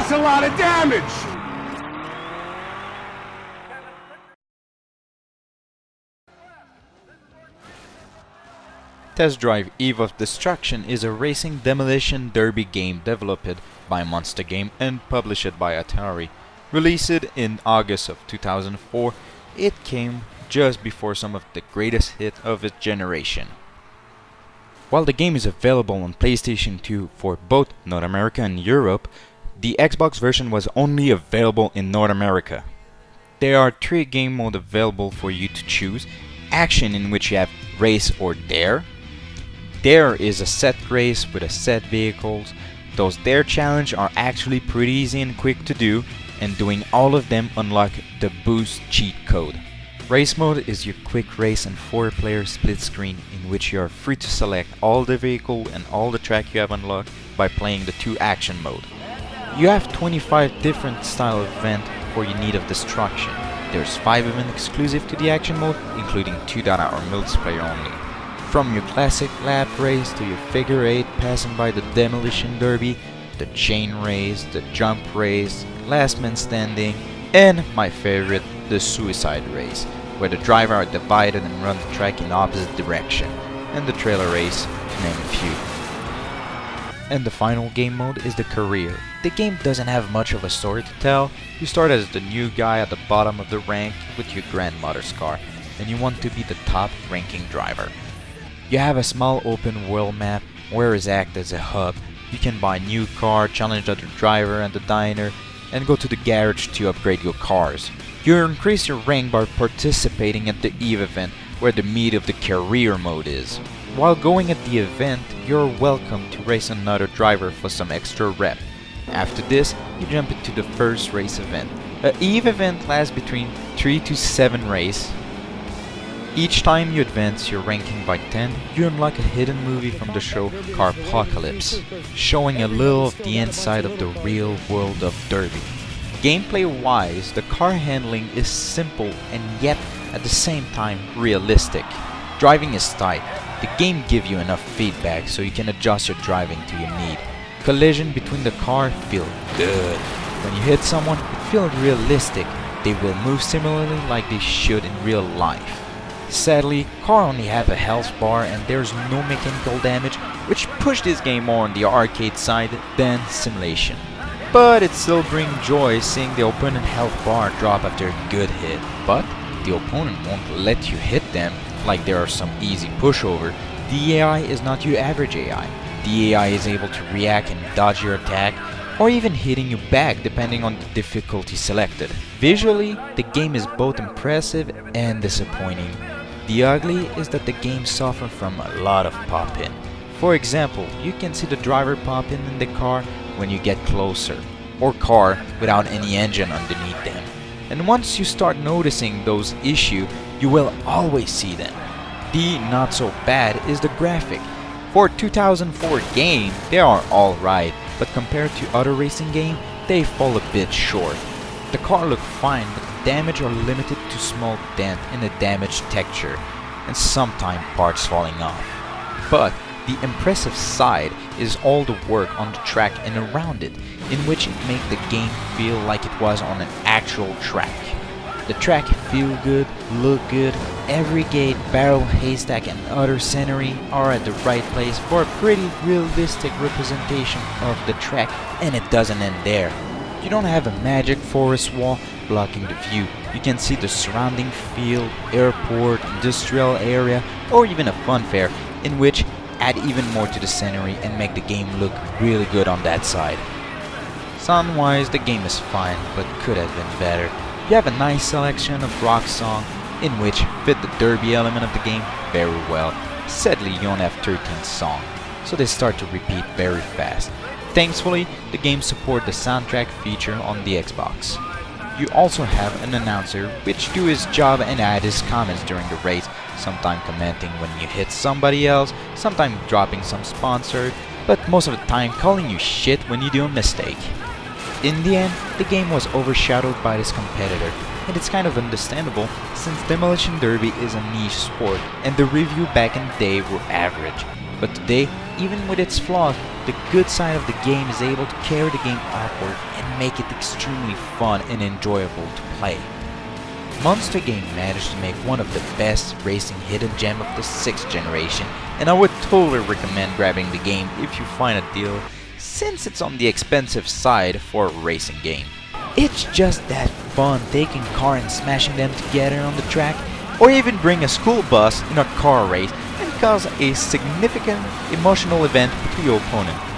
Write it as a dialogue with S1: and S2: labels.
S1: That's a lot of damage!
S2: Test Drive Eve of Destruction is a racing demolition derby game developed by Monster Game and published by Atari. Released in August of 2004, it came just before some of the greatest hits of its generation. While the game is available on PlayStation 2 for both North America and Europe, the Xbox version was only available in North America. There are 3 game modes available for you to choose: Action, in which you have Race or Dare. Dare is a set race with a set vehicles. Those Dare challenge are actually pretty easy and quick to do, and doing all of them unlock the Boost cheat code. Race mode is your quick race and 4-player split screen in which you are free to select all the vehicle and all the track you have unlocked by playing the 2 action mode. You have 25 different style of event for your need of destruction. There's 5 events exclusive to the action mode, including 2 that are multiplayer only. From your classic lap race to your figure 8 passing by the demolition derby, the chain race, the jump race, last man standing, and my favorite, the suicide race, where the drivers are divided and run the track in opposite direction, and the trailer race, to name a few. And the final game mode is the career. The game doesn't have much of a story to tell. You start as the new guy at the bottom of the rank with your grandmother's car, and you want to be the top ranking driver. You have a small open world map where it acts as a hub. You can buy a new car, challenge other driver and the diner, and go to the garage to upgrade your cars. You increase your rank by participating at the EVE event, where the meat of the career mode is. While going at the event, you're welcome to race another driver for some extra rep. After this, you jump into the first race event. The EVE event lasts between 3 to 7 races. Each time you advance your ranking by 10, you unlock a hidden movie from the show Carpocalypse, showing a little of the inside of the real world of Derby. Gameplay-wise, the car handling is simple and yet at the same time realistic. Driving is tight. The game gives you enough feedback so you can adjust your driving to your need. Collision between the car feel good. When you hit someone, it feels realistic. They will move similarly like they should in real life. Sadly, car only have a health bar and there's no mechanical damage, which pushed this game more on the arcade side than simulation. But it still brings joy seeing the opponent health bar drop after a good hit. But the opponent won't let you hit them like there are some easy pushover. The AI is not your average AI. The AI is able to react and dodge your attack, or even hitting you back depending on the difficulty selected. Visually, the game is both impressive and disappointing. The ugly is that the game suffers from a lot of pop-in. For example, you can see the driver pop-in in the car when you get closer, or car without any engine underneath them. And once you start noticing those issues, you will always see them. The not so bad is the graphic. For a 2004 game, they are alright, but compared to other racing games, they fall a bit short. The car look fine, but the damage are limited to small dent in the damaged texture, and sometimes parts falling off. But the impressive side is all the work on the track and around it, in which it makes the game feel like it was on an actual track. The track feel good, look good, every gate, barrel, haystack and other scenery are at the right place for a pretty realistic representation of the track, and it doesn't end there. You don't have a magic forest wall blocking the view. You can see the surrounding field, airport, industrial area, or even a fun fair, in which add even more to the scenery and make the game look really good on that side. Sound-wise, the game is fine, but could have been better. You have a nice selection of rock songs, in which fit the derby element of the game very well. Sadly, you only have 13 songs, so they start to repeat very fast. Thankfully, the game supports the soundtrack feature on the Xbox. You also have an announcer which do his job and add his comments during the race, sometimes commenting when you hit somebody else, sometimes dropping some sponsor, but most of the time calling you shit when you do a mistake. In the end, the game was overshadowed by this competitor, and it's kind of understandable since Demolition Derby is a niche sport and the review back in the day were average. But today, even with its flaws, the good side of the game is able to carry the game upward and make it extremely fun and enjoyable to play. Monster Game managed to make one of the best racing hidden gem of the 6th generation, and I would totally recommend grabbing the game if you find a deal, since it's on the expensive side for a racing game. It's just that fun taking car and smashing them together on the track, or even bring a school bus in a car race and cause a significant emotional event to your opponent.